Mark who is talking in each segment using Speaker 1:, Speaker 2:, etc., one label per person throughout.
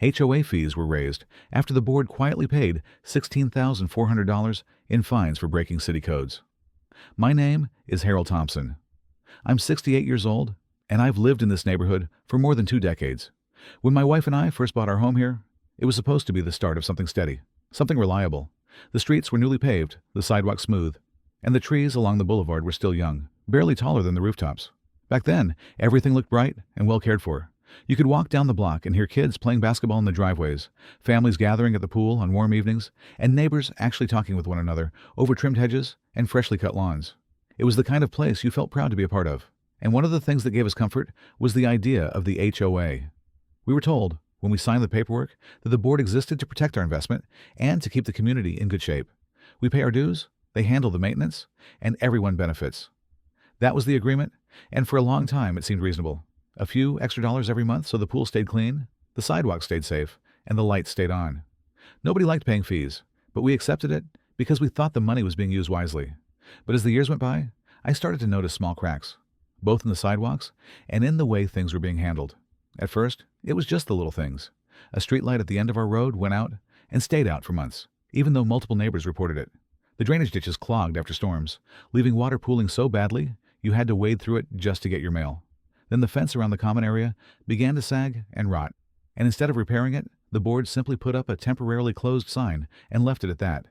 Speaker 1: HOA fees were raised after the board quietly paid $16,400 in fines for breaking city codes. My name is Harold Thomson. I'm 68 years old, and I've lived in this neighborhood for more than 2 decades. When my wife and I first bought our home here, it was supposed to be the start of something steady, something reliable. The streets were newly paved, the sidewalks smooth, and the trees along the boulevard were still young, barely taller than the rooftops. Back then, everything looked bright and well cared for. You could walk down the block and hear kids playing basketball in the driveways, families gathering at the pool on warm evenings, and neighbors actually talking with one another over trimmed hedges and freshly cut lawns. It was the kind of place you felt proud to be a part of. And one of the things that gave us comfort was the idea of the HOA. We were told, when we signed the paperwork, that the board existed to protect our investment and to keep the community in good shape. We pay our dues, they handle the maintenance, and everyone benefits. That was the agreement, and for a long time it seemed reasonable. A few extra dollars every month so the pool stayed clean, the sidewalks stayed safe, and the lights stayed on. Nobody liked paying fees, but we accepted it because we thought the money was being used wisely. But as the years went by, I started to notice small cracks, both in the sidewalks and in the way things were being handled. At first, it was just the little things. A street light at the end of our road went out and stayed out for months, even though multiple neighbors reported it. The drainage ditches clogged after storms, leaving water pooling so badly you had to wade through it just to get your mail. Then the fence around the common area began to sag and rot, and instead of repairing it, the board simply put up a temporarily closed sign and left it at that.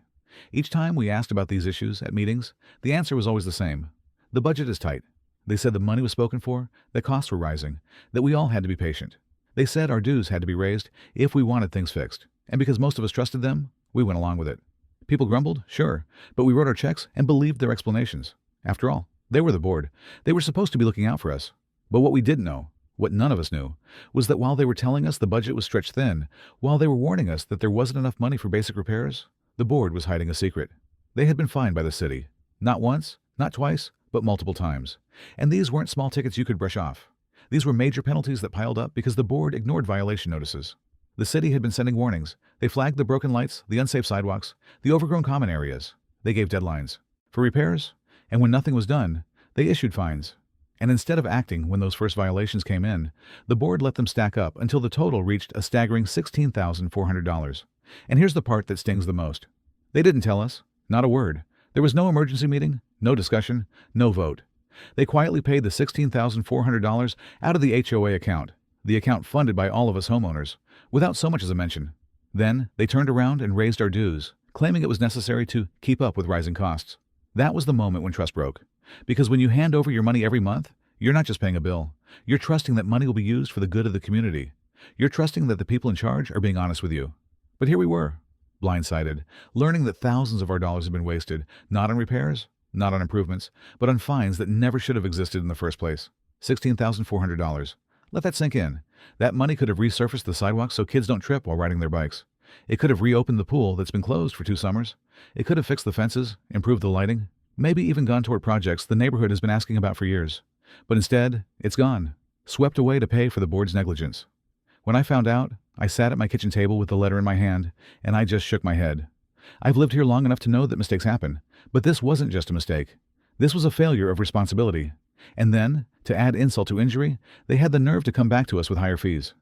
Speaker 1: Each time we asked about these issues at meetings, the answer was always the same. The budget is tight. They said the money was spoken for, that costs were rising, that we all had to be patient. They said our dues had to be raised if we wanted things fixed, and because most of us trusted them, we went along with it. People grumbled, sure, but we wrote our checks and believed their explanations. After all, they were the board. They were supposed to be looking out for us. But what we didn't know, what none of us knew, was that while they were telling us the budget was stretched thin, while they were warning us that there wasn't enough money for basic repairs, the board was hiding a secret. They had been fined by the city. Not once, not twice, but multiple times. And these weren't small tickets you could brush off. These were major penalties that piled up because the board ignored violation notices. The city had been sending warnings. They flagged the broken lights, the unsafe sidewalks, the overgrown common areas. They gave deadlines for repairs, and when nothing was done, they issued fines. And instead of acting when those first violations came in, the board let them stack up until the total reached a staggering $16,400. And here's the part that stings the most. They didn't tell us, not a word. There was no emergency meeting, no discussion, no vote. They quietly paid the $16,400 out of the HOA account, the account funded by all of us homeowners, without so much as a mention. Then they turned around and raised our dues, claiming it was necessary to keep up with rising costs. That was the moment when trust broke. Because when you hand over your money every month, you're not just paying a bill. You're trusting that money will be used for the good of the community. You're trusting that the people in charge are being honest with you. But here we were, blindsided, learning that thousands of our dollars had been wasted, not on repairs, not on improvements, but on fines that never should have existed in the first place. $16,400. Let that sink in. That money could have resurfaced the sidewalks so kids don't trip while riding their bikes. It could have reopened the pool that's been closed for 2 summers. It could have fixed the fences, improved the lighting, maybe even gone toward projects the neighborhood has been asking about for years. But instead, it's gone, swept away to pay for the board's negligence. When I found out, I sat at my kitchen table with the letter in my hand, and I just shook my head. I've lived here long enough to know that mistakes happen, but this wasn't just a mistake. This was a failure of responsibility. And then, to add insult to injury, they had the nerve to come back to us with higher fees.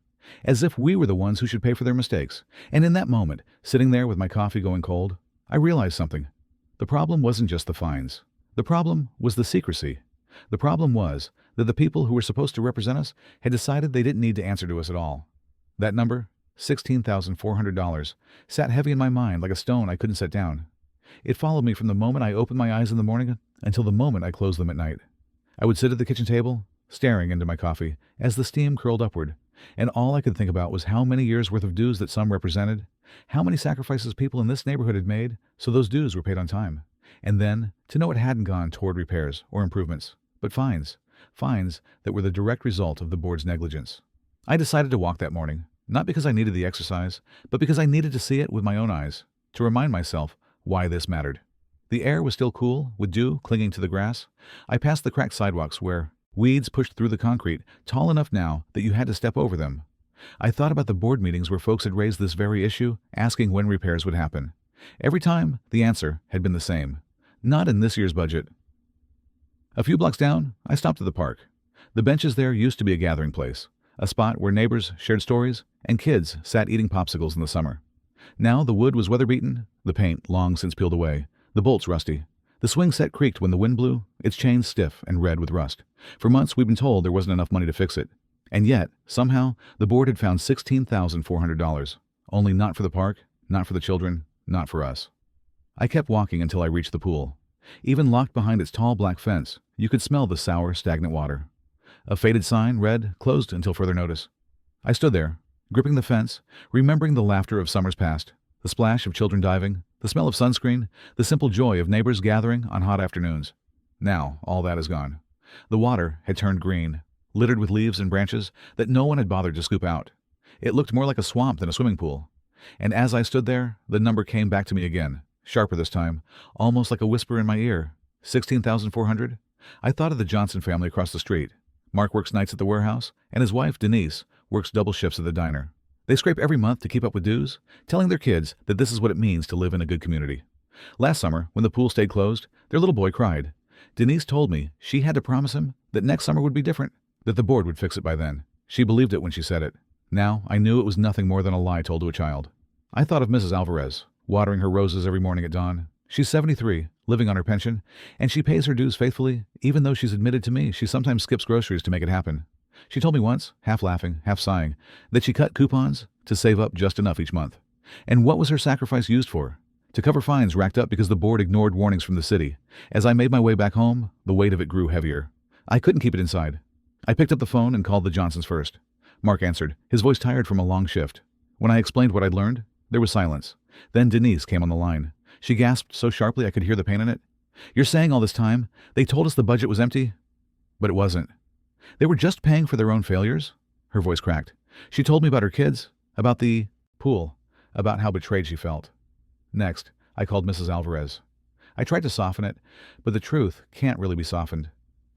Speaker 1: As if we were the ones who should pay for their mistakes. And in that moment, sitting there with my coffee going cold, I realized something. The problem wasn't just the fines. The problem was the secrecy. The problem was that the people who were supposed to represent us had decided they didn't need to answer to us at all. That number, $16,400, sat heavy in my mind like a stone I couldn't set down. It followed me from the moment I opened my eyes in the morning until the moment I closed them at night. I would sit at the kitchen table, staring into my coffee, as the steam curled upward, and all I could think about was how many years' worth of dues that some represented, how many sacrifices people in this neighborhood had made so those dues were paid on time, and then to know it hadn't gone toward repairs or improvements, but fines that were the direct result of the board's negligence. I decided to walk that morning, not because I needed the exercise, but because I needed to see it with my own eyes, to remind myself why this mattered. The air was still cool, with dew clinging to the grass. I passed the cracked sidewalks where weeds pushed through the concrete, tall enough now that you had to step over them. I thought about the board meetings where folks had raised this very issue, asking when repairs would happen. Every time, the answer had been the same. Not in this year's budget. A few blocks down, I stopped at the park. The benches there used to be a gathering place, a spot where neighbors shared stories and kids sat eating popsicles in the summer. Now the wood was weather-beaten, the paint long since peeled away, the bolts rusty. The swing set creaked when the wind blew, its chains stiff and red with rust. For months we'd been told there wasn't enough money to fix it. And yet, somehow, the board had found $16,400. Only not for the park, not for the children, not for us. I kept walking until I reached the pool. Even locked behind its tall black fence, you could smell the sour, stagnant water. A faded sign read, "Closed until further notice." I stood there, gripping the fence, remembering the laughter of summers past, the splash of children diving, the smell of sunscreen, the simple joy of neighbors gathering on hot afternoons. Now, all that is gone. The water had turned green, littered with leaves and branches that no one had bothered to scoop out. It looked more like a swamp than a swimming pool. And as I stood there, the number came back to me again, sharper this time, almost like a whisper in my ear. 16,400? I thought of the Johnson family across the street. Mark works nights at the warehouse, and his wife, Denise, works double shifts at the diner. They scrape every month to keep up with dues, telling their kids that this is what it means to live in a good community. Last summer, when the pool stayed closed, their little boy cried. Denise told me she had to promise him that next summer would be different, that the board would fix it by then. She believed it when she said it. Now, I knew it was nothing more than a lie told to a child. I thought of Mrs. Alvarez, watering her roses every morning at dawn. She's 73, living on her pension, and she pays her dues faithfully, even though she's admitted to me she sometimes skips groceries to make it happen. She told me once, half laughing, half sighing, that she cut coupons to save up just enough each month. And what was her sacrifice used for? To cover fines racked up because the board ignored warnings from the city. As I made my way back home, the weight of it grew heavier. I couldn't keep it inside. I picked up the phone and called the Johnsons first. Mark answered, his voice tired from a long shift. When I explained what I'd learned, there was silence. Then Denise came on the line. She gasped so sharply I could hear the pain in it. You're saying all this time they told us the budget was empty? But it wasn't. They were just paying for their own failures? Her voice cracked. She told me about her kids, about the pool, about how betrayed she felt. Next, I called Mrs. Alvarez. I tried to soften it, but the truth can't really be softened.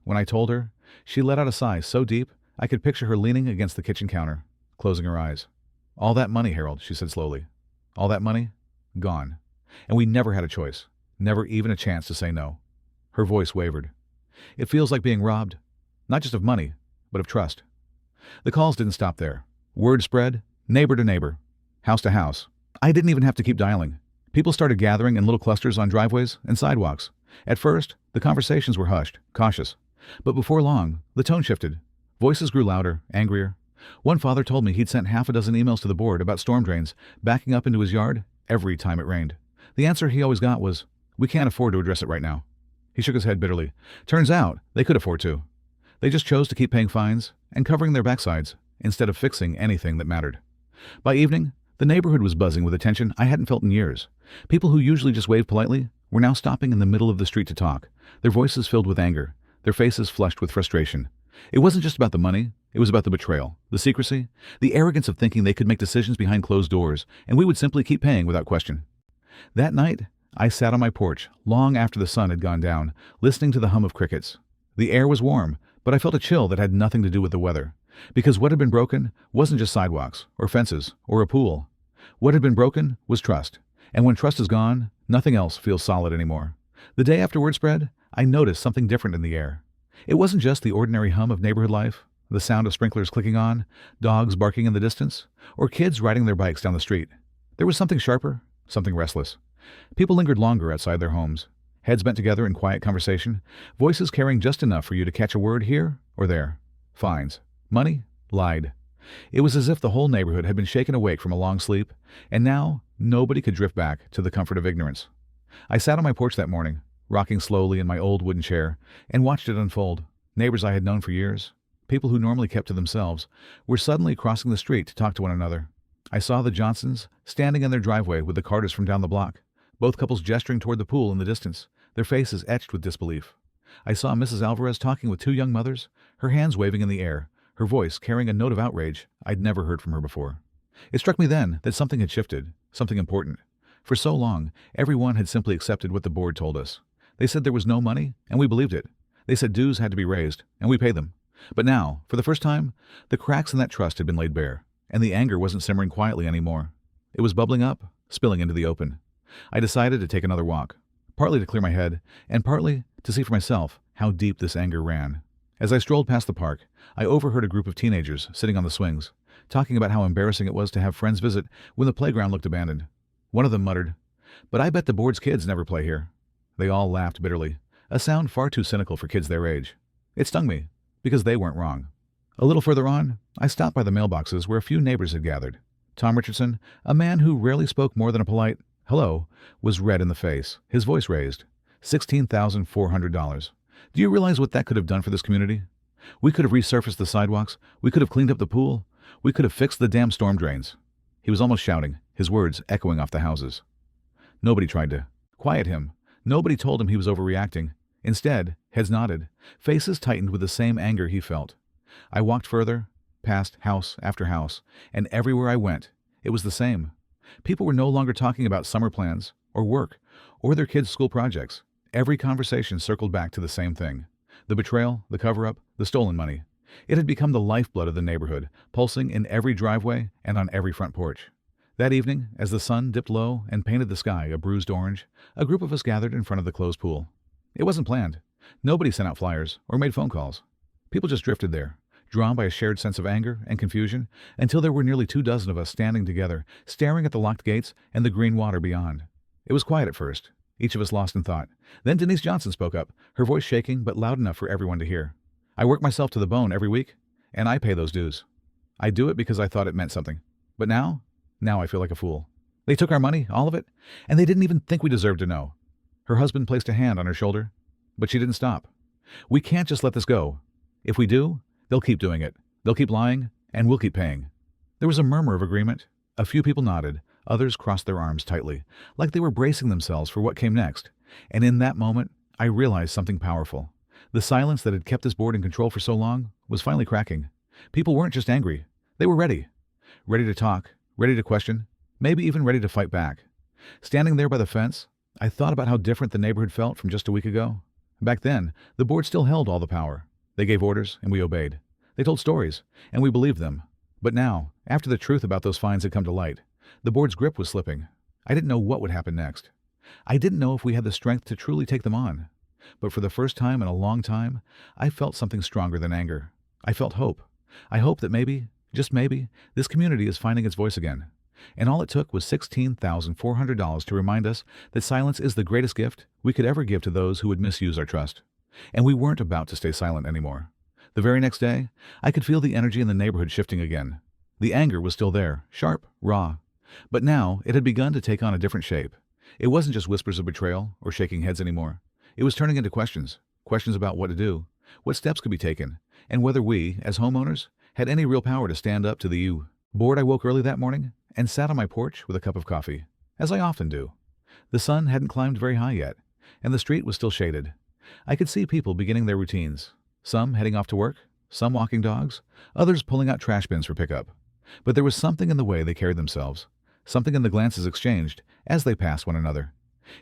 Speaker 1: When I told her, she let out a sigh so deep I could picture her leaning against the kitchen counter, closing her eyes. All that money, Harold, she said slowly. All that money? Gone. And we never had a choice, never even a chance to say no. Her voice wavered. It feels like being robbed, not just of money, but of trust. The calls didn't stop there. Word spread, neighbor to neighbor, house to house. I didn't even have to keep dialing. People started gathering in little clusters on driveways and sidewalks. At first, the conversations were hushed, cautious. But before long, the tone shifted. Voices grew louder, angrier. One father told me he'd sent half a dozen emails to the board about storm drains backing up into his yard every time it rained. The answer he always got was, "We can't afford to address it right now." He shook his head bitterly. Turns out, they could afford to. They just chose to keep paying fines and covering their backsides instead of fixing anything that mattered. By evening, the neighborhood was buzzing with attention I hadn't felt in years. People who usually just waved politely were now stopping in the middle of the street to talk, their voices filled with anger, their faces flushed with frustration. It wasn't just about the money, it was about the betrayal, the secrecy, the arrogance of thinking they could make decisions behind closed doors, and we would simply keep paying without question. That night, I sat on my porch, long after the sun had gone down, listening to the hum of crickets. The air was warm, but I felt a chill that had nothing to do with the weather. Because what had been broken wasn't just sidewalks, or fences, or a pool. What had been broken was trust. And when trust is gone, nothing else feels solid anymore. The day after word spread, I noticed something different in the air. It wasn't just the ordinary hum of neighborhood life, the sound of sprinklers clicking on, dogs barking in the distance, or kids riding their bikes down the street. There was something sharper, something restless. People lingered longer outside their homes, heads bent together in quiet conversation, voices carrying just enough for you to catch a word here or there. Fines. Money? Lied. It was as if the whole neighborhood had been shaken awake from a long sleep, and now nobody could drift back to the comfort of ignorance. I sat on my porch that morning, rocking slowly in my old wooden chair, and watched it unfold. Neighbors I had known for years, people who normally kept to themselves, were suddenly crossing the street to talk to one another. I saw the Johnsons standing in their driveway with the Carters from down the block, both couples gesturing toward the pool in the distance, their faces etched with disbelief. I saw Mrs. Alvarez talking with two young mothers, her hands waving in the air, her voice carrying a note of outrage I'd never heard from her before. It struck me then that something had shifted, something important. For so long, everyone had simply accepted what the board told us. They said there was no money, and we believed it. They said dues had to be raised, and we paid them. But now, for the first time, the cracks in that trust had been laid bare, and the anger wasn't simmering quietly anymore. It was bubbling up, spilling into the open. I decided to take another walk, partly to clear my head, and partly to see for myself how deep this anger ran. As I strolled past the park, I overheard a group of teenagers sitting on the swings, talking about how embarrassing it was to have friends visit when the playground looked abandoned. One of them muttered, "But I bet the board's kids never play here." They all laughed bitterly, a sound far too cynical for kids their age. It stung me, because they weren't wrong. A little further on, I stopped by the mailboxes where a few neighbors had gathered. Tom Richardson, a man who rarely spoke more than a polite hello, was red in the face, his voice raised. $16,400. Do you realize what that could have done for this community? We could have resurfaced the sidewalks, we could have cleaned up the pool, we could have fixed the damn storm drains. He was almost shouting, his words echoing off the houses. Nobody tried to quiet him. Nobody told him he was overreacting. Instead, heads nodded, faces tightened with the same anger he felt. I walked further, past house after house, and everywhere I went, it was the same. People were no longer talking about summer plans, or work, or their kids' school projects. Every conversation circled back to the same thing. The betrayal, the cover-up, the stolen money. It had become the lifeblood of the neighborhood, pulsing in every driveway and on every front porch. That evening, as the sun dipped low and painted the sky a bruised orange, a group of us gathered in front of the closed pool. It wasn't planned. Nobody sent out flyers or made phone calls. People just drifted there, drawn by a shared sense of anger and confusion, until there were nearly 24 of us standing together, staring at the locked gates and the green water beyond. It was quiet at first, each of us lost in thought. Then Denise Johnson spoke up, her voice shaking but loud enough for everyone to hear. "I work myself to the bone every week, and I pay those dues. I do it because I thought it meant something. But now I feel like a fool. They took our money, all of it, and they didn't even think we deserved to know." Her husband placed a hand on her shoulder, but she didn't stop. "We can't just let this go. If we do, they'll keep doing it. They'll keep lying, and we'll keep paying." There was a murmur of agreement. A few people nodded. Others crossed their arms tightly, like they were bracing themselves for what came next. And in that moment, I realized something powerful. The silence that had kept this board in control for so long was finally cracking. People weren't just angry. They were ready. Ready to talk, ready to question, maybe even ready to fight back. Standing there by the fence, I thought about how different the neighborhood felt from just a week ago. Back then, the board still held all the power. They gave orders, and we obeyed. They told stories, and we believed them. But now, after the truth about those fines had come to light, the board's grip was slipping. I didn't know what would happen next. I didn't know if we had the strength to truly take them on. But for the first time in a long time, I felt something stronger than anger. I felt hope. I hoped that maybe, just maybe, this community is finding its voice again. And all it took was $16,400 to remind us that silence is the greatest gift we could ever give to those who would misuse our trust. And we weren't about to stay silent anymore. The very next day, I could feel the energy in the neighborhood shifting again. The anger was still there, sharp, raw. But now it had begun to take on a different shape. It wasn't just whispers of betrayal or shaking heads anymore. It was turning into questions about what to do, what steps could be taken, and whether we, as homeowners, had any real power to stand up to the board. I woke early that morning and sat on my porch with a cup of coffee, as I often do. The sun hadn't climbed very high yet, and the street was still shaded. I could see people beginning their routines, some heading off to work, some walking dogs, others pulling out trash bins for pickup. But there was something in the way they carried themselves, something in the glances exchanged as they passed one another.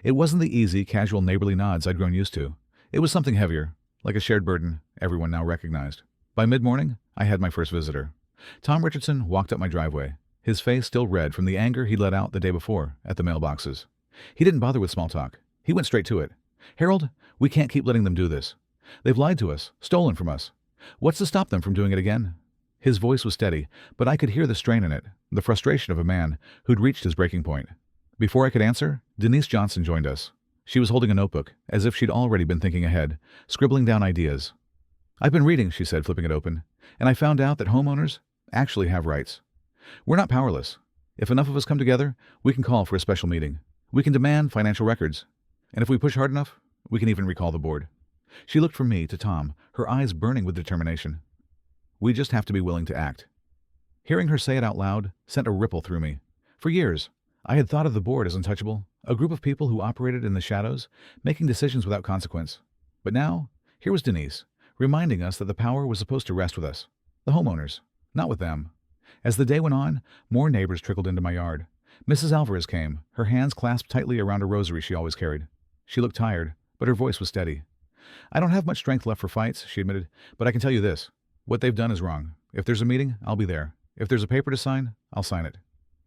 Speaker 1: It wasn't the easy, casual neighborly nods I'd grown used to. It was something heavier, like a shared burden everyone now recognized. By mid-morning, I had my first visitor. Tom Richardson walked up my driveway, his face still red from the anger he let out the day before at the mailboxes. He didn't bother with small talk. He went straight to it. "Harold, we can't keep letting them do this. They've lied to us, stolen from us. What's to stop them from doing it again?" His voice was steady, but I could hear the strain in it, the frustration of a man who'd reached his breaking point. Before I could answer, Denise Johnson joined us. She was holding a notebook, as if she'd already been thinking ahead, scribbling down ideas. "I've been reading," she said, flipping it open, "and I found out that homeowners actually have rights. We're not powerless. If enough of us come together, we can call for a special meeting. We can demand financial records. And if we push hard enough, we can even recall the board." She looked from me to Tom, her eyes burning with determination. "We just have to be willing to act." Hearing her say it out loud sent a ripple through me. For years, I had thought of the board as untouchable, a group of people who operated in the shadows, making decisions without consequence. But now, here was Denise, reminding us that the power was supposed to rest with us, the homeowners, not with them. As the day went on, more neighbors trickled into my yard. Mrs. Alvarez came, her hands clasped tightly around a rosary she always carried. She looked tired, but her voice was steady. "I don't have much strength left for fights," she admitted, "but I can tell you this. What they've done is wrong. If there's a meeting, I'll be there. If there's a paper to sign, I'll sign it."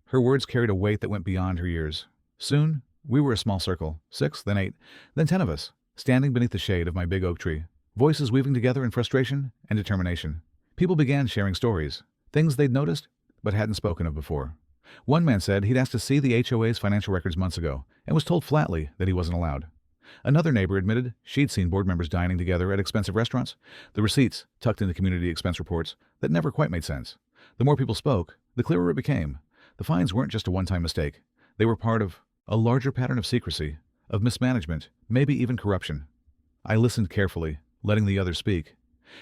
Speaker 1: Her words carried a weight that went beyond her years. Soon, we were a small circle, 6, then 8, then 10 of us, standing beneath the shade of my big oak tree. voices weaving together in frustration and determination. People began sharing stories, things they'd noticed but hadn't spoken of before. One man said he'd asked to see the HOA's financial records months ago and was told flatly that he wasn't allowed. Another neighbor admitted she'd seen board members dining together at expensive restaurants, the receipts tucked into community expense reports that never quite made sense. The more people spoke, the clearer it became. The fines weren't just a one-time mistake. They were part of a larger pattern of secrecy, of mismanagement, maybe even corruption. I listened carefully, letting the others speak.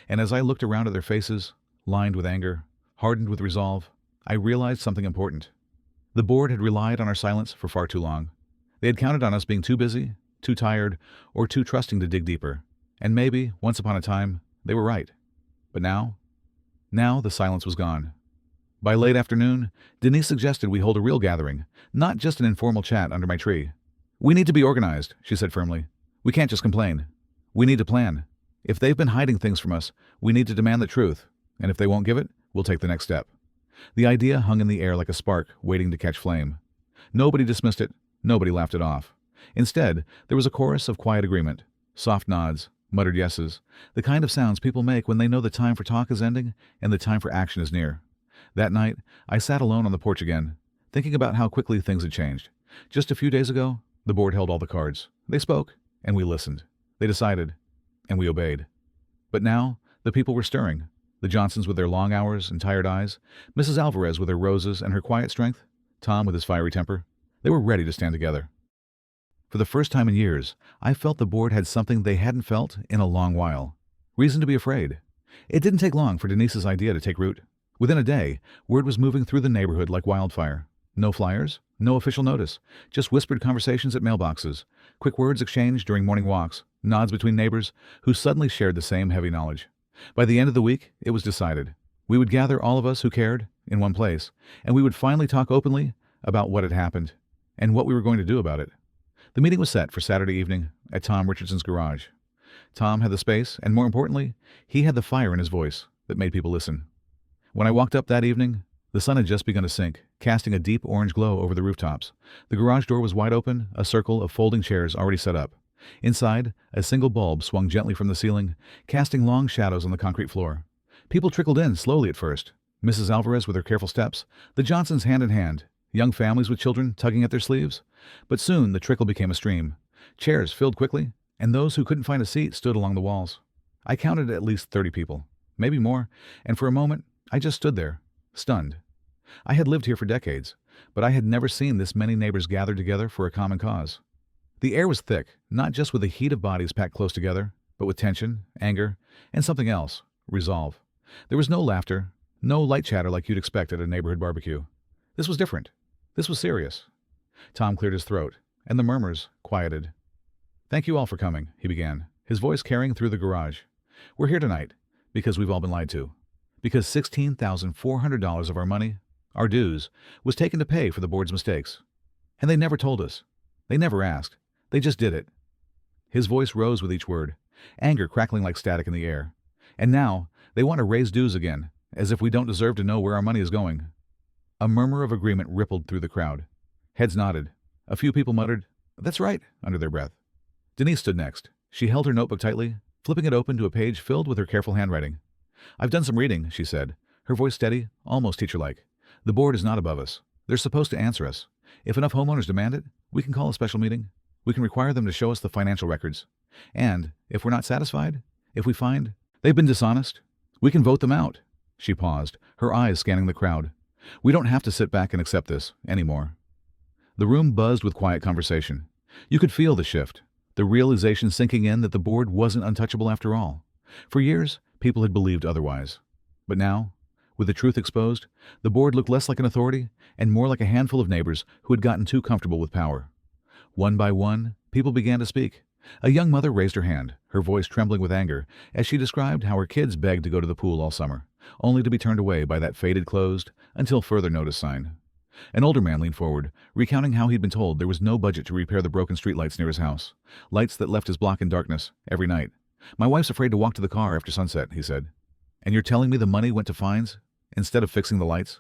Speaker 1: And as I looked around at their faces, lined with anger, hardened with resolve, I realized something important. The board had relied on our silence for far too long. They had counted on us being too busy, too tired, or too trusting to dig deeper. And maybe, once upon a time, they were right. But now the silence was gone. By late afternoon, Denise suggested we hold a real gathering, not just an informal chat under my tree. "We need to be organized," she said firmly. "We can't just complain. We need to plan. If they've been hiding things from us, we need to demand the truth, and if they won't give it, we'll take the next step." The idea hung in the air like a spark waiting to catch flame. Nobody dismissed it, nobody laughed it off. Instead, there was a chorus of quiet agreement, soft nods, muttered yeses, the kind of sounds people make when they know the time for talk is ending and the time for action is near. That night, I sat alone on the porch again, thinking about how quickly things had changed. Just a few days ago, the board held all the cards. They spoke, and we listened. They decided, and we obeyed. But now, the people were stirring. The Johnsons with their long hours and tired eyes, Mrs. Alvarez with her roses and her quiet strength, Tom with his fiery temper. They were ready to stand together. For the first time in years, I felt the board had something they hadn't felt in a long while. Reason to be afraid. It didn't take long for Denise's idea to take root. Within a day, word was moving through the neighborhood like wildfire. No flyers, no official notice, just whispered conversations at mailboxes, quick words exchanged during morning walks, nods between neighbors who suddenly shared the same heavy knowledge. By the end of the week, it was decided. We would gather all of us who cared in one place, and we would finally talk openly about what had happened and what we were going to do about it. The meeting was set for Saturday evening at Tom Richardson's garage. Tom had the space, and more importantly, he had the fire in his voice that made people listen. When I walked up that evening, the sun had just begun to sink, casting a deep orange glow over the rooftops. The garage door was wide open, a circle of folding chairs already set up. Inside, a single bulb swung gently from the ceiling, casting long shadows on the concrete floor. People trickled in slowly at first, Mrs. Alvarez with her careful steps, the Johnsons hand in hand, young families with children tugging at their sleeves. But soon the trickle became a stream. Chairs filled quickly, and those who couldn't find a seat stood along the walls. I counted at least 30 people, maybe more, and for a moment, I just stood there, stunned. I had lived here for decades, but I had never seen this many neighbors gathered together for a common cause. The air was thick, not just with the heat of bodies packed close together, but with tension, anger, and something else, resolve. There was no laughter, no light chatter like you'd expect at a neighborhood barbecue. This was different. This was serious. Tom cleared his throat, and the murmurs quieted. "Thank you all for coming," he began, his voice carrying through the garage. "We're here tonight because we've all been lied to. Because $16,400 of our money, our dues, was taken to pay for the board's mistakes. And they never told us. They never asked. They just did it." His voice rose with each word, anger crackling like static in the air. "And now, they want to raise dues again, as if we don't deserve to know where our money is going." A murmur of agreement rippled through the crowd. Heads nodded. A few people muttered, "That's right," under their breath. Denise stood next. She held her notebook tightly, flipping it open to a page filled with her careful handwriting. "I've done some reading," she said, her voice steady, almost teacher-like. "The board is not above us. They're supposed to answer us. If enough homeowners demand it, we can call a special meeting. We can require them to show us the financial records. And, if we're not satisfied, if we find they've been dishonest, we can vote them out." She paused, her eyes scanning the crowd. "We don't have to sit back and accept this anymore." The room buzzed with quiet conversation. You could feel the shift, the realization sinking in that the board wasn't untouchable after all. For years, people had believed otherwise. But now, with the truth exposed, the board looked less like an authority and more like a handful of neighbors who had gotten too comfortable with power. One by one, people began to speak. A young mother raised her hand, her voice trembling with anger, as she described how her kids begged to go to the pool all summer, only to be turned away by that faded closed until further notice sign. An older man leaned forward, recounting how he'd been told there was no budget to repair the broken streetlights near his house, lights that left his block in darkness every night. "My wife's afraid to walk to the car after sunset," he said. "And you're telling me the money went to fines instead of fixing the lights?"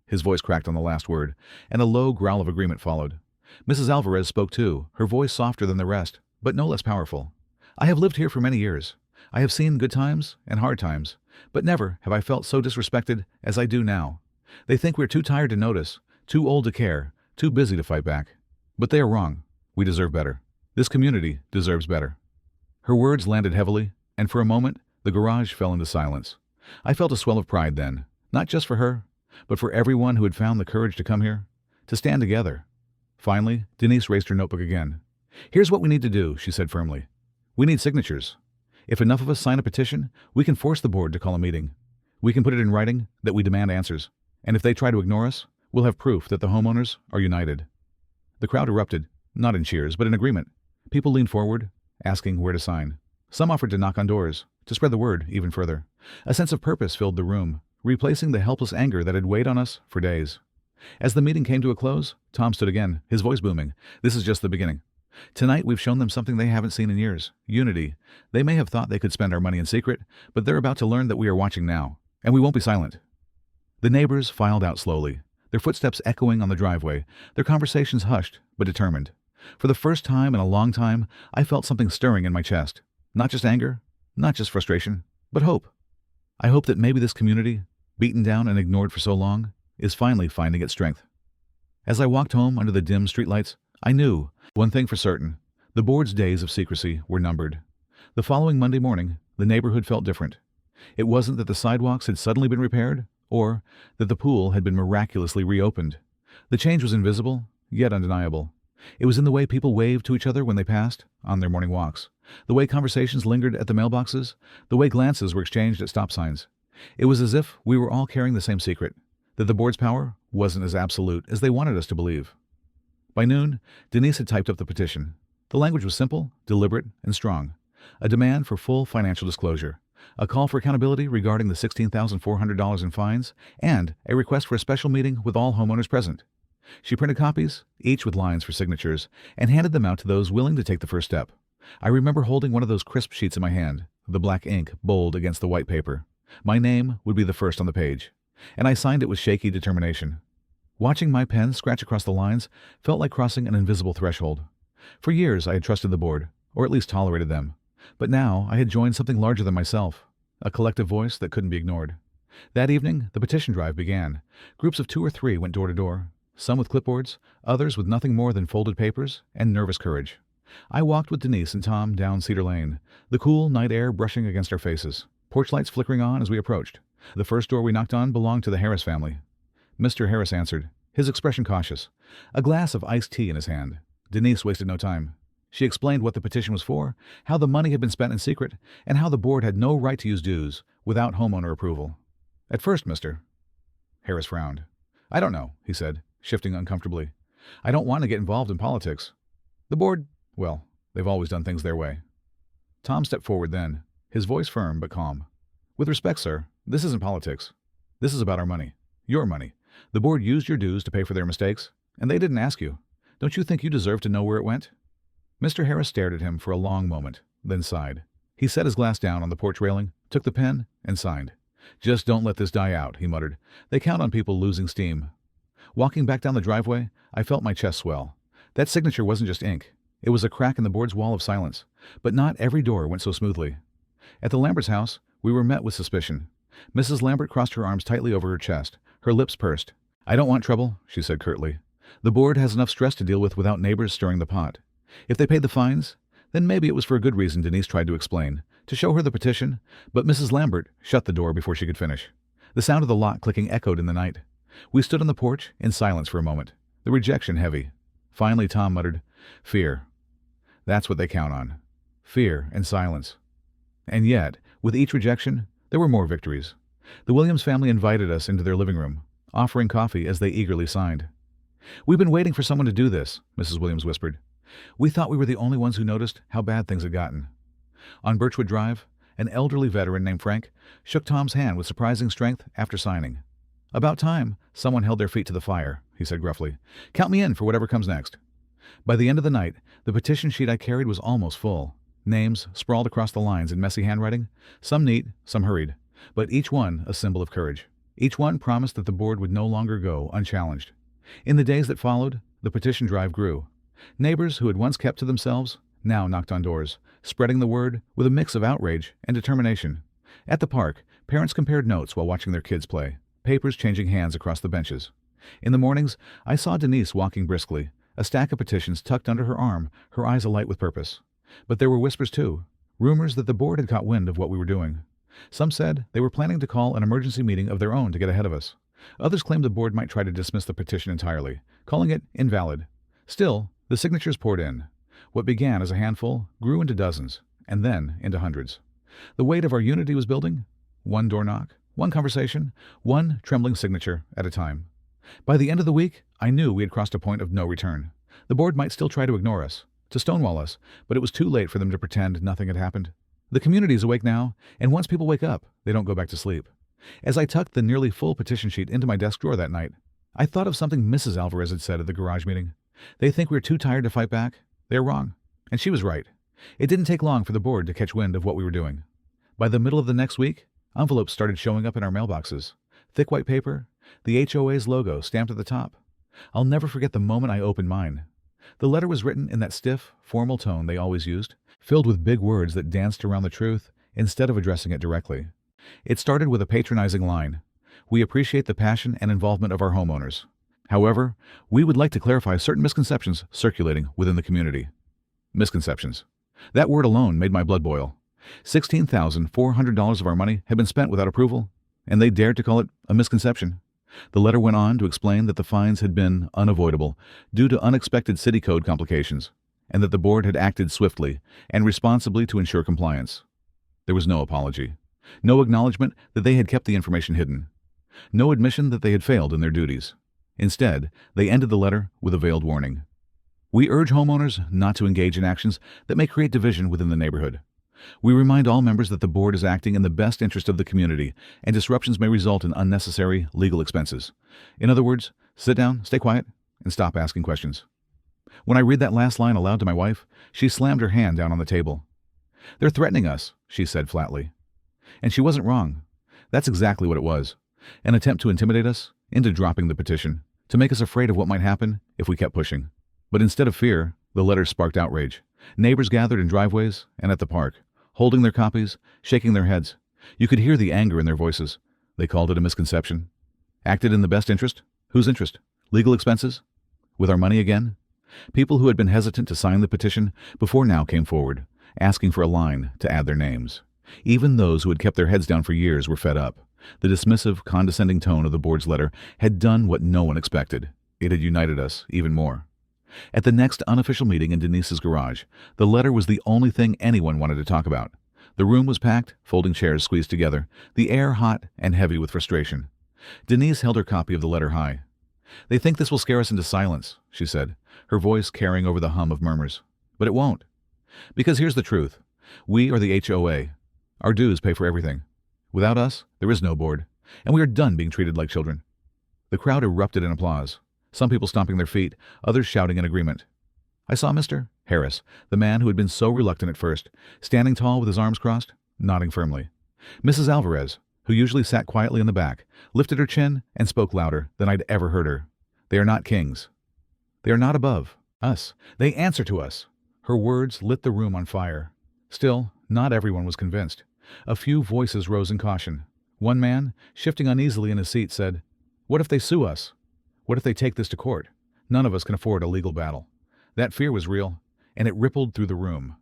Speaker 1: His voice cracked on the last word, and a low growl of agreement followed. Mrs. Alvarez spoke too, her voice softer than the rest, but no less powerful. "I have lived here for many years. I have seen good times and hard times, but never have I felt so disrespected as I do now. They think we're too tired to notice, too old to care, too busy to fight back. But they are wrong. We deserve better. This community deserves better." Her words landed heavily, and for a moment, the garage fell into silence. I felt a swell of pride then, not just for her, but for everyone who had found the courage to come here, to stand together. Finally, Denise raised her notebook again. "Here's what we need to do," she said firmly. "We need signatures. If enough of us sign a petition, we can force the board to call a meeting. We can put it in writing that we demand answers. And if they try to ignore us, we'll have proof that the homeowners are united." The crowd erupted, not in cheers, but in agreement. People leaned forward, asking where to sign. Some offered to knock on doors, to spread the word even further. A sense of purpose filled the room, replacing the helpless anger that had weighed on us for days. As the meeting came to a close, Tom stood again, his voice booming. "This is just the beginning. Tonight we've shown them something they haven't seen in years. Unity. They may have thought they could spend our money in secret, but they're about to learn that we are watching now, and we won't be silent." The neighbors filed out slowly, their footsteps echoing on the driveway, their conversations hushed but determined. For the first time in a long time, I felt something stirring in my chest. Not just anger, not just frustration, but hope. I hope that maybe this community, beaten down and ignored for so long, is finally finding its strength. As I walked home under the dim streetlights, I knew one thing for certain: the board's days of secrecy were numbered. The following Monday morning, the neighborhood felt different. It wasn't that the sidewalks had suddenly been repaired, or that the pool had been miraculously reopened. The change was invisible, yet undeniable. It was in the way people waved to each other when they passed, on their morning walks, the way conversations lingered at the mailboxes, the way glances were exchanged at stop signs. It was as if we were all carrying the same secret, that the board's power wasn't as absolute as they wanted us to believe. By noon, Denise had typed up the petition. The language was simple, deliberate, and strong. A demand for full financial disclosure, a call for accountability regarding the $16,400 in fines, and a request for a special meeting with all homeowners present. She printed copies, each with lines for signatures, and handed them out to those willing to take the first step. I remember holding one of those crisp sheets in my hand, the black ink bold against the white paper. My name would be the first on the page, and I signed it with shaky determination. Watching my pen scratch across the lines felt like crossing an invisible threshold. For years I had trusted the board, or at least tolerated them, but now I had joined something larger than myself, a collective voice that couldn't be ignored. That evening, the petition drive began. Groups of 2 or 3 went door to door, some with clipboards, others with nothing more than folded papers and nervous courage. I walked with Denise and Tom down Cedar Lane, the cool night air brushing against our faces, porch lights flickering on as we approached. The first door we knocked on belonged to the Harris family. Mr. Harris answered, his expression cautious, a glass of iced tea in his hand. Denise wasted no time. She explained what the petition was for, how the money had been spent in secret, and how the board had no right to use dues without homeowner approval. "At first, Mr." Harris frowned. "I don't know," he said, shifting uncomfortably. "I don't want to get involved in politics. The board, well, they've always done things their way." Tom stepped forward then, his voice firm but calm. "With respect, sir, this isn't politics. This is about our money. Your money. The board used your dues to pay for their mistakes, and they didn't ask you. Don't you think you deserve to know where it went?" Mr. Harris stared at him for a long moment, then sighed. He set his glass down on the porch railing, took the pen, and signed. "Just don't let this die out," he muttered. "They count on people losing steam." Walking back down the driveway, I felt my chest swell. That signature wasn't just ink. It was a crack in the board's wall of silence. But not every door went so smoothly. At the Lambert's house, we were met with suspicion. Mrs. Lambert crossed her arms tightly over her chest, her lips pursed. "I don't want trouble," she said curtly. "The board has enough stress to deal with without neighbors stirring the pot. If they paid the fines, then maybe it was for a good reason," Denise tried to explain, to show her the petition, but Mrs. Lambert shut the door before she could finish. The sound of the lock clicking echoed in the night. We stood on the porch in silence for a moment, the rejection heavy. Finally, Tom muttered, "Fear. That's what they count on. Fear and silence." And yet, with each rejection, there were more victories. The Williams family invited us into their living room, offering coffee as they eagerly signed. "We've been waiting for someone to do this," Mrs. Williams whispered. "We thought we were the only ones who noticed how bad things had gotten." On Birchwood Drive, an elderly veteran named Frank shook Tom's hand with surprising strength after signing. "About time someone held their feet to the fire," he said gruffly. "Count me in for whatever comes next." By the end of the night, the petition sheet I carried was almost full. Names sprawled across the lines in messy handwriting, some neat, some hurried, but each one a symbol of courage. Each one promised that the board would no longer go unchallenged. In the days that followed, the petition drive grew. Neighbors who had once kept to themselves now knocked on doors, spreading the word with a mix of outrage and determination. At the park, parents compared notes while watching their kids play, papers changing hands across the benches. In the mornings, I saw Denise walking briskly, a stack of petitions tucked under her arm, her eyes alight with purpose. But there were whispers too, rumors that the board had caught wind of what we were doing. Some said they were planning to call an emergency meeting of their own to get ahead of us. Others claimed the board might try to dismiss the petition entirely, calling it invalid. Still, the signatures poured in. What began as a handful grew into dozens, and then into hundreds. The weight of our unity was building, one door knock, one conversation, one trembling signature at a time. By the end of the week, I knew we had crossed a point of no return. The board might still try to ignore us, to stonewall us, but it was too late for them to pretend nothing had happened. The community is awake now, and once people wake up, they don't go back to sleep. As I tucked the nearly full petition sheet into my desk drawer that night, I thought of something Mrs. Alvarez had said at the garage meeting. They think we're too tired to fight back. They're wrong. And she was right. It didn't take long for the board to catch wind of what we were doing. By the middle of the next week, envelopes started showing up in our mailboxes. Thick white paper, the HOA's logo stamped at the top. I'll never forget the moment I opened mine. The letter was written in that stiff, formal tone they always used, filled with big words that danced around the truth instead of addressing it directly. It started with a patronizing line. We appreciate the passion and involvement of our homeowners. However, we would like to clarify certain misconceptions circulating within the community. Misconceptions. That word alone made my blood boil. $16,400 of our money had been spent without approval, and they dared to call it a misconception. The letter went on to explain that the fines had been unavoidable due to unexpected city code complications, and that the board had acted swiftly and responsibly to ensure compliance. There was no apology, no acknowledgement that they had kept the information hidden, no admission that they had failed in their duties. Instead, they ended the letter with a veiled warning. We urge homeowners not to engage in actions that may create division within the neighborhood. We remind all members that the board is acting in the best interest of the community, and disruptions may result in unnecessary legal expenses. In other words, sit down, stay quiet, and stop asking questions. When I read that last line aloud to my wife, she slammed her hand down on the table. They're threatening us, she said flatly. And she wasn't wrong. That's exactly what it was. An attempt to intimidate us into dropping the petition, to make us afraid of what might happen if we kept pushing. But instead of fear, the letter sparked outrage. Neighbors gathered in driveways and at the park, holding their copies, shaking their heads. You could hear the anger in their voices. They called it a misconception. Acted in the best interest? Whose interest? Legal expenses? With our money again? People who had been hesitant to sign the petition before now came forward, asking for a line to add their names. Even those who had kept their heads down for years were fed up. The dismissive, condescending tone of the board's letter had done what no one expected. It had united us even more. At the next unofficial meeting in Denise's garage, the letter was the only thing anyone wanted to talk about. The room was packed, folding chairs squeezed together, the air hot and heavy with frustration. Denise held her copy of the letter high. They think this will scare us into silence, she said, her voice carrying over the hum of murmurs. But it won't. Because here's the truth. We are the HOA. Our dues pay for everything. Without us, there is no board, and we are done being treated like children. The crowd erupted in applause. Some people stomping their feet, others shouting in agreement. I saw Mr. Harris, the man who had been so reluctant at first, standing tall with his arms crossed, nodding firmly. Mrs. Alvarez, who usually sat quietly in the back, lifted her chin and spoke louder than I'd ever heard her. They are not kings. They are not above us. They answer to us. Her words lit the room on fire. Still, not everyone was convinced. A few voices rose in caution. One man, shifting uneasily in his seat, said, "What if they sue us? What if they take this to court? None of us can afford a legal battle." That fear was real, and it rippled through the room.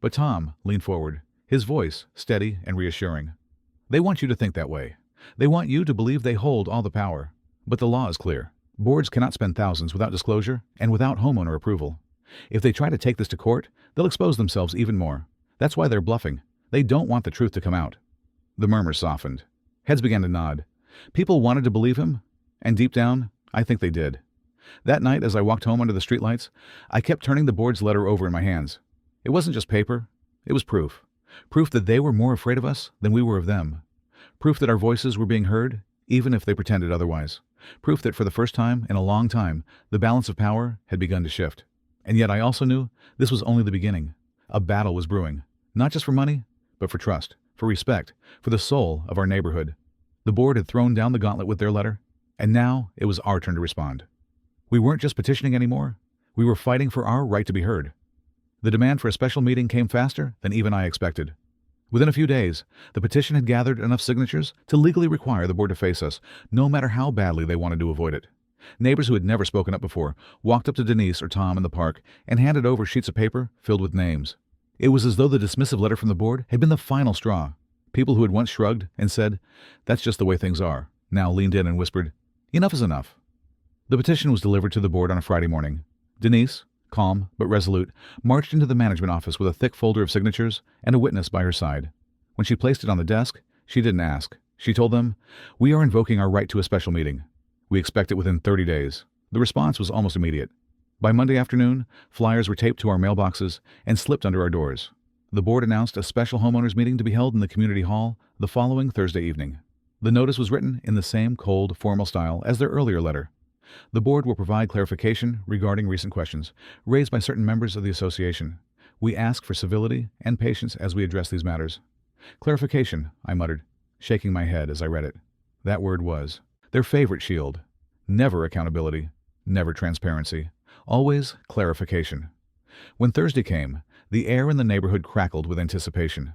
Speaker 1: But Tom leaned forward, his voice steady and reassuring. They want you to think that way. They want you to believe they hold all the power. But the law is clear. Boards cannot spend thousands without disclosure and without homeowner approval. If they try to take this to court, they'll expose themselves even more. That's why they're bluffing. They don't want the truth to come out. The murmurs softened. Heads began to nod. People wanted to believe him, and deep down, I think they did. That night, as I walked home under the streetlights, I kept turning the board's letter over in my hands. It wasn't just paper. It was proof. Proof that they were more afraid of us than we were of them. Proof that our voices were being heard, even if they pretended otherwise. Proof that for the first time in a long time, the balance of power had begun to shift. And yet I also knew this was only the beginning. A battle was brewing, not just for money, but for trust, for respect, for the soul of our neighborhood. The board had thrown down the gauntlet with their letter, and now it was our turn to respond. We weren't just petitioning anymore. We were fighting for our right to be heard. The demand for a special meeting came faster than even I expected. Within a few days, the petition had gathered enough signatures to legally require the board to face us, no matter how badly they wanted to avoid it. Neighbors who had never spoken up before walked up to Denise or Tom in the park and handed over sheets of paper filled with names. It was as though the dismissive letter from the board had been the final straw. People who had once shrugged and said, "That's just the way things are," now leaned in and whispered, "Enough is enough." The petition was delivered to the board on a Friday morning. Denise, calm but resolute, marched into the management office with a thick folder of signatures and a witness by her side. When she placed it on the desk, she didn't ask. She told them, "We are invoking our right to a special meeting. We expect it within 30 days. The response was almost immediate. By Monday afternoon, flyers were taped to our mailboxes and slipped under our doors. The board announced a special homeowners meeting to be held in the community hall the following Thursday evening. The notice was written in the same cold, formal style as their earlier letter. The board will provide clarification regarding recent questions raised by certain members of the association. We ask for civility and patience as we address these matters." Clarification, I muttered, shaking my head as I read it. That word was their favorite shield. Never accountability, never transparency, always clarification. When Thursday came, the air in the neighborhood crackled with anticipation.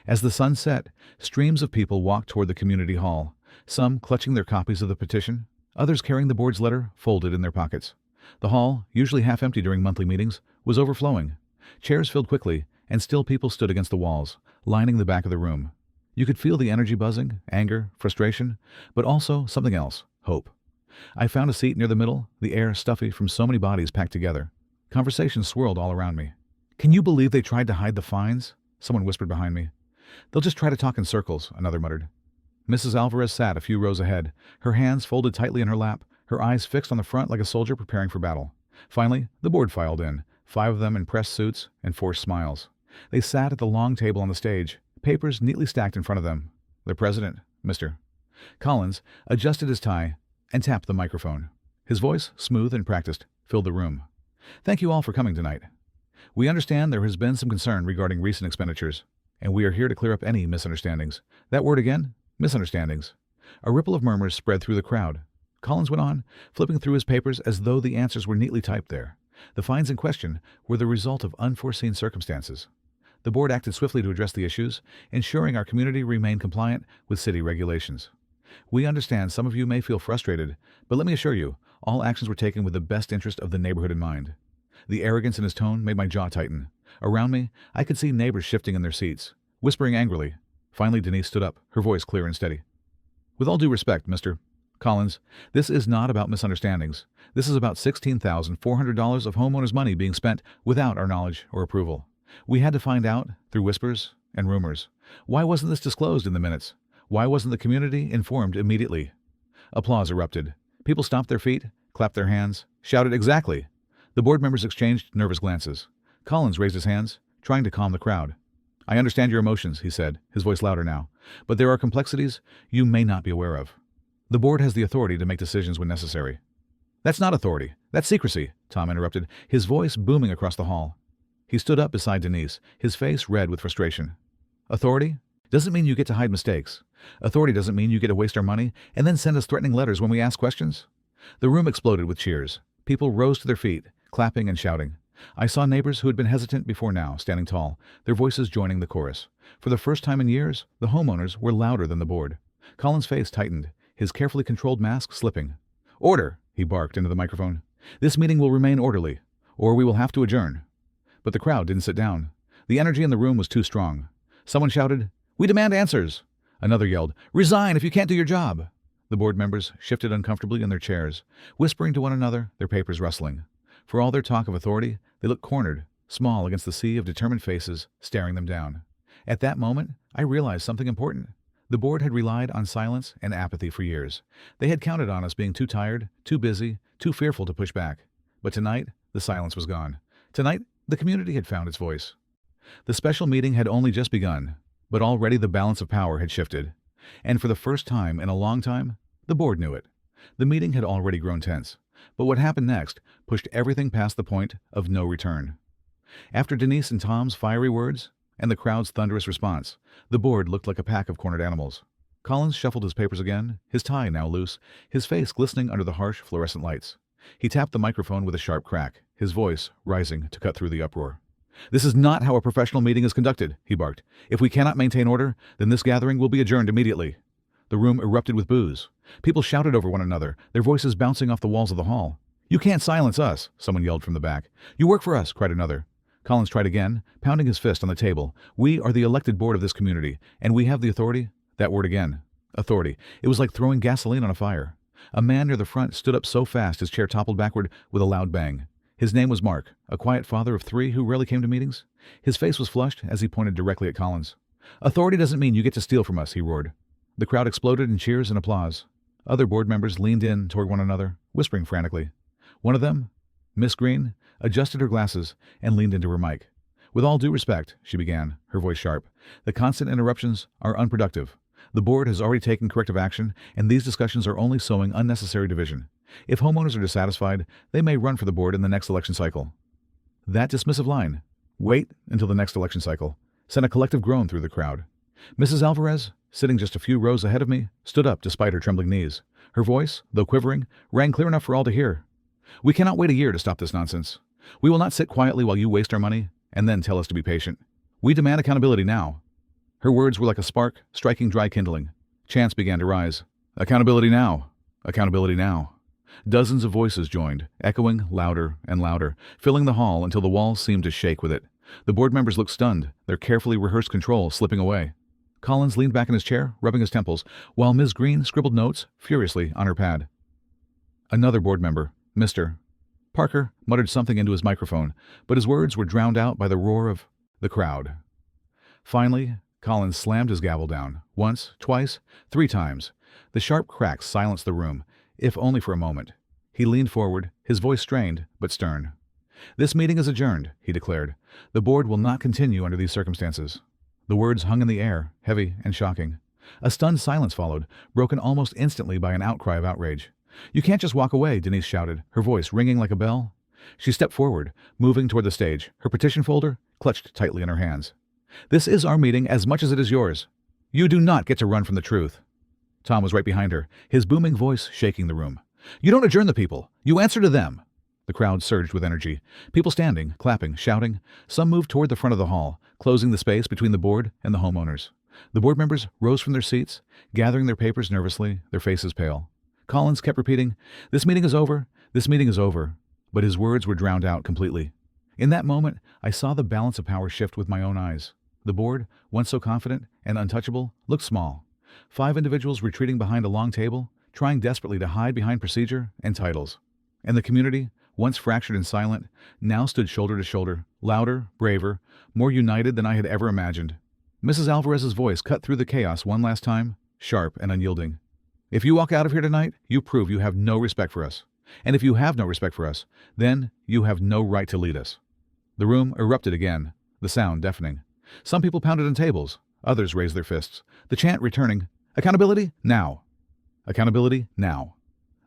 Speaker 1: As the sun set, streams of people walked toward the community hall, some clutching their copies of the petition, others carrying the board's letter folded in their pockets. The hall, usually half empty during monthly meetings, was overflowing. Chairs filled quickly, and still people stood against the walls, lining the back of the room. You could feel the energy buzzing, anger, frustration, but also something else, hope. I found a seat near the middle, the air stuffy from so many bodies packed together. Conversations swirled all around me. "Can you believe they tried to hide the fines?" Someone whispered behind me. "They'll just try to talk in circles," another muttered. Mrs. Alvarez sat a few rows ahead, her hands folded tightly in her lap, her eyes fixed on the front like a soldier preparing for battle. Finally, the board filed in, 5 of them in pressed suits and forced smiles. They sat at the long table on the stage, papers neatly stacked in front of them. The president, Mr. Collins, adjusted his tie and tapped the microphone. His voice, smooth and practiced, filled the room. "Thank you all for coming tonight. We understand there has been some concern regarding recent expenditures, and we are here to clear up any misunderstandings." That word again? Misunderstandings. A ripple of murmurs spread through the crowd. Collins went on, flipping through his papers as though the answers were neatly typed there. The fines in question were the result of unforeseen circumstances. The board acted swiftly to address the issues, ensuring our community remained compliant with city regulations. "We understand some of you may feel frustrated, but let me assure you, all actions were taken with the best interest of the neighborhood in mind." The arrogance in his tone made my jaw tighten. Around me, I could see neighbors shifting in their seats, whispering angrily. Finally, Denise stood up, her voice clear and steady. "With all due respect, Mr. Collins, this is not about misunderstandings. This is about $16,400 of homeowners' money being spent without our knowledge or approval. We had to find out, through whispers and rumors. Why wasn't this disclosed in the minutes? Why wasn't the community informed immediately?" Applause erupted. People stomped their feet, clapped their hands, shouted exactly. The board members exchanged nervous glances. Collins raised his hands, trying to calm the crowd. "I understand your emotions," he said, his voice louder now, "but there are complexities you may not be aware of. The board has the authority to make decisions when necessary." "That's not authority. That's secrecy," Tom interrupted, his voice booming across the hall. He stood up beside Denise, his face red with frustration. "Authority doesn't mean you get to hide mistakes. Authority doesn't mean you get to waste our money and then send us threatening letters when we ask questions." The room exploded with cheers. People rose to their feet, clapping and shouting. I saw neighbors who had been hesitant before now, standing tall, their voices joining the chorus. For the first time in years, the homeowners were louder than the board. Collins' face tightened, his carefully controlled mask slipping. "Order!" he barked into the microphone. "This meeting will remain orderly, or we will have to adjourn." But the crowd didn't sit down. The energy in the room was too strong. Someone shouted, "We demand answers!" Another yelled, "Resign if you can't do your job!" The board members shifted uncomfortably in their chairs, whispering to one another, their papers rustling. For all their talk of authority, they looked cornered, small against the sea of determined faces staring them down. At that moment, I realized something important. The board had relied on silence and apathy for years. They had counted on us being too tired, too busy, too fearful to push back. But tonight, the silence was gone. Tonight, the community had found its voice. The special meeting had only just begun, but already the balance of power had shifted. And for the first time in a long time, the board knew it. The meeting had already grown tense, but what happened next pushed everything past the point of no return. After Denise and Tom's fiery words and the crowd's thunderous response, the board looked like a pack of cornered animals. Collins shuffled his papers again, his tie now loose, his face glistening under the harsh fluorescent lights. He tapped the microphone with a sharp crack, his voice rising to cut through the uproar. "This is not how a professional meeting is conducted," he barked. "If we cannot maintain order, then this gathering will be adjourned immediately." The room erupted with boos. People shouted over one another, their voices bouncing off the walls of the hall. "You can't silence us," someone yelled from the back. "You work for us," cried another. Collins tried again, pounding his fist on the table. "We are the elected board of this community, and we have the authority—" That word again. Authority. It was like throwing gasoline on a fire. A man near the front stood up so fast his chair toppled backward with a loud bang. His name was Mark, a quiet father of 3 who rarely came to meetings. His face was flushed as he pointed directly at Collins. "Authority doesn't mean you get to steal from us," he roared. The crowd exploded in cheers and applause. Other board members leaned in toward one another, whispering frantically. One of them, Miss Green, adjusted her glasses and leaned into her mic. "With all due respect," she began, her voice sharp, "the constant interruptions are unproductive. The board has already taken corrective action, and these discussions are only sowing unnecessary division. If homeowners are dissatisfied, they may run for the board in the next election cycle." That dismissive line, "Wait until the next election cycle," sent a collective groan through the crowd. Mrs. Alvarez, sitting just a few rows ahead of me, stood up despite her trembling knees. Her voice, though quivering, rang clear enough for all to hear. "We cannot wait a year to stop this nonsense. We will not sit quietly while you waste our money and then tell us to be patient. We demand accountability now." Her words were like a spark striking dry kindling. Chants began to rise. "Accountability now! Accountability now!" Dozens of voices joined, echoing louder and louder, filling the hall until the walls seemed to shake with it. The board members looked stunned, their carefully rehearsed control slipping away. Collins leaned back in his chair, rubbing his temples, while Ms. Green scribbled notes furiously on her pad. Another board member, Mr. Parker, muttered something into his microphone, but his words were drowned out by the roar of the crowd. Finally, Collins slammed his gavel down, once, twice, 3 times. The sharp cracks silenced the room, if only for a moment. He leaned forward, his voice strained, but stern. "This meeting is adjourned," he declared. "The board will not continue under these circumstances." The words hung in the air, heavy and shocking. A stunned silence followed, broken almost instantly by an outcry of outrage. "You can't just walk away," Denise shouted, her voice ringing like a bell. She stepped forward, moving toward the stage, her petition folder clutched tightly in her hands. "This is our meeting as much as it is yours. You do not get to run from the truth." Tom was right behind her, his booming voice shaking the room. "You don't adjourn the people. You answer to them." The crowd surged with energy. People standing, clapping, shouting. Some moved toward the front of the hall, closing the space between the board and the homeowners. The board members rose from their seats, gathering their papers nervously, their faces pale. Collins kept repeating, "This meeting is over. This meeting is over." But his words were drowned out completely. In that moment, I saw the balance of power shift with my own eyes. The board, once so confident and untouchable, looked small. 5 individuals retreating behind a long table, trying desperately to hide behind procedure and titles. And the community, once fractured and silent, now stood shoulder to shoulder, louder, braver, more united than I had ever imagined. Mrs. Alvarez's voice cut through the chaos one last time, sharp and unyielding. "If you walk out of here tonight, you prove you have no respect for us. And if you have no respect for us, then you have no right to lead us." The room erupted again, the sound deafening. Some people pounded on tables, others raised their fists. The chant returning, "Accountability, now! Accountability, now!"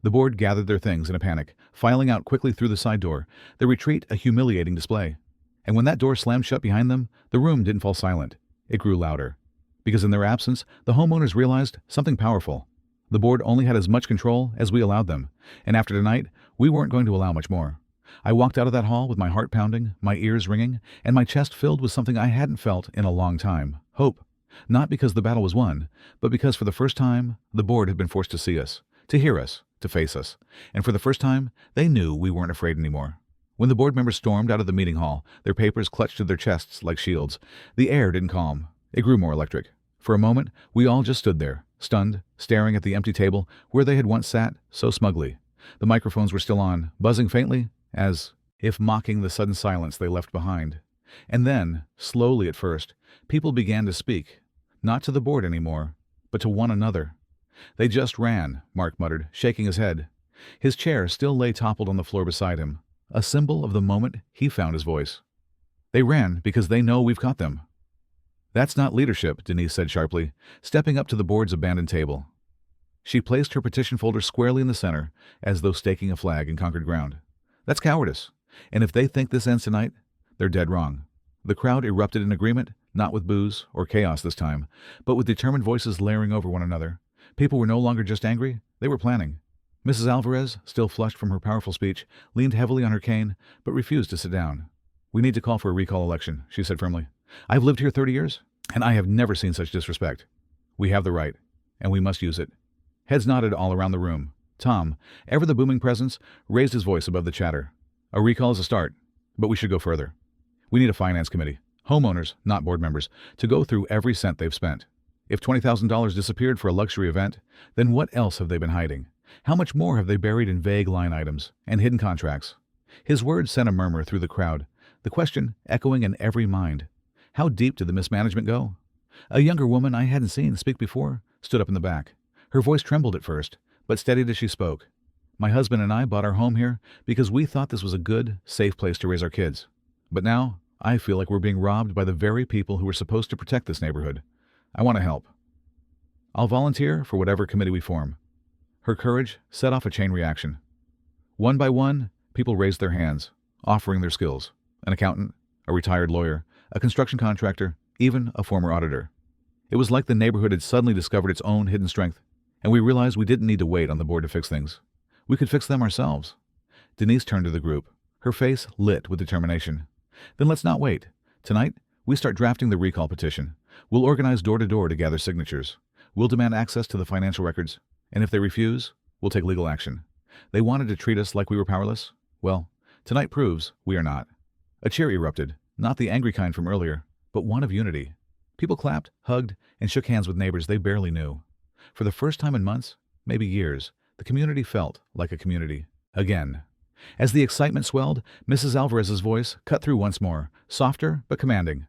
Speaker 1: The board gathered their things in a panic, filing out quickly through the side door, their retreat a humiliating display. And when that door slammed shut behind them, the room didn't fall silent. It grew louder. Because in their absence, the homeowners realized something powerful. The board only had as much control as we allowed them, and after tonight, we weren't going to allow much more. I walked out of that hall with my heart pounding, my ears ringing, and my chest filled with something I hadn't felt in a long time: hope. Not because the battle was won, but because for the first time, the board had been forced to see us, to hear us, to face us. And for the first time, they knew we weren't afraid anymore. When the board members stormed out of the meeting hall, their papers clutched to their chests like shields, the air didn't calm. It grew more electric. For a moment, we all just stood there, stunned, staring at the empty table where they had once sat so smugly. The microphones were still on, buzzing faintly, as if mocking the sudden silence they left behind. And then, slowly at first, people began to speak, not to the board anymore, but to one another. "They just ran," Mark muttered, shaking his head. His chair still lay toppled on the floor beside him, a symbol of the moment he found his voice. "They ran because they know we've caught them." "That's not leadership," Denise said sharply, stepping up to the board's abandoned table. She placed her petition folder squarely in the center, as though staking a flag in conquered ground. "That's cowardice, and if they think this ends tonight, they're dead wrong." The crowd erupted in agreement, not with boos or chaos this time, but with determined voices layering over one another. People were no longer just angry, they were planning. Mrs. Alvarez, still flushed from her powerful speech, leaned heavily on her cane, but refused to sit down. "We need to call for a recall election," she said firmly. "I've lived here 30 years, and I have never seen such disrespect. We have the right, and we must use it." Heads nodded all around the room. Tom, ever the booming presence, raised his voice above the chatter. "A recall is a start, but we should go further. We need a finance committee, homeowners, not board members, to go through every cent they've spent. If $20,000 disappeared for a luxury event, then what else have they been hiding? How much more have they buried in vague line items and hidden contracts?" His words sent a murmur through the crowd, the question echoing in every mind. How deep did the mismanagement go? A younger woman I hadn't seen speak before stood up in the back. Her voice trembled at first, but steadied as she spoke. "My husband and I bought our home here because we thought this was a good, safe place to raise our kids. But now, I feel like we're being robbed by the very people who were supposed to protect this neighborhood. I want to help. I'll volunteer for whatever committee we form." Her courage set off a chain reaction. One by one, people raised their hands, offering their skills. An accountant, a retired lawyer, a construction contractor, even a former auditor. It was like the neighborhood had suddenly discovered its own hidden strength, and we realized we didn't need to wait on the board to fix things. We could fix them ourselves. Denise turned to the group, her face lit with determination. "Then let's not wait. Tonight, we start drafting the recall petition. We'll organize door-to-door to gather signatures. We'll demand access to the financial records, and if they refuse, we'll take legal action. They wanted to treat us like we were powerless? Well, tonight proves we are not." A cheer erupted, not the angry kind from earlier, but one of unity. People clapped, hugged, and shook hands with neighbors they barely knew. For the first time in months, maybe years, the community felt like a community. Again. As the excitement swelled, Mrs. Alvarez's voice cut through once more, softer but commanding.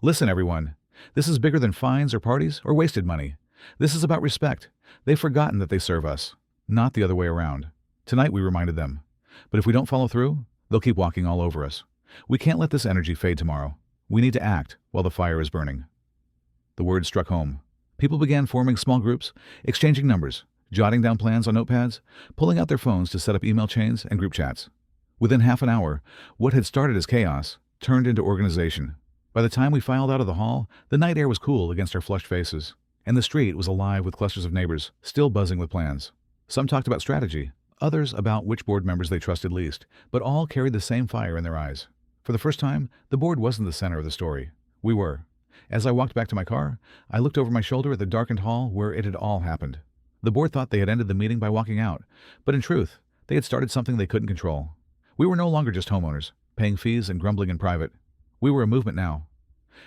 Speaker 1: "Listen, everyone. This is bigger than fines or parties or wasted money. This is about respect. They've forgotten that they serve us, not the other way around. Tonight we reminded them. But if we don't follow through, they'll keep walking all over us. We can't let this energy fade tomorrow. We need to act while the fire is burning." The words struck home. People began forming small groups, exchanging numbers, jotting down plans on notepads, pulling out their phones to set up email chains and group chats. Within half an hour, what had started as chaos turned into organization. By the time we filed out of the hall, the night air was cool against our flushed faces, and the street was alive with clusters of neighbors, still buzzing with plans. Some talked about strategy, others about which board members they trusted least, but all carried the same fire in their eyes. For the first time, the board wasn't the center of the story. We were. As I walked back to my car, I looked over my shoulder at the darkened hall where it had all happened. The board thought they had ended the meeting by walking out, but in truth, they had started something they couldn't control. We were no longer just homeowners, paying fees and grumbling in private. We were a movement now.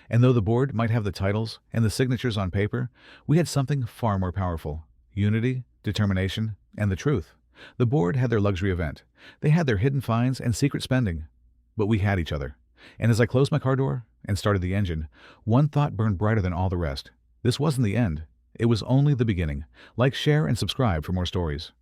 Speaker 1: And though the board might have the titles and the signatures on paper, we had something far more powerful: unity, determination, and the truth. The board had their luxury event. They had their hidden fines and secret spending. But we had each other. And as I closed my car door and started the engine, one thought burned brighter than all the rest. This wasn't the end. It was only the beginning. Like, share, and subscribe for more stories.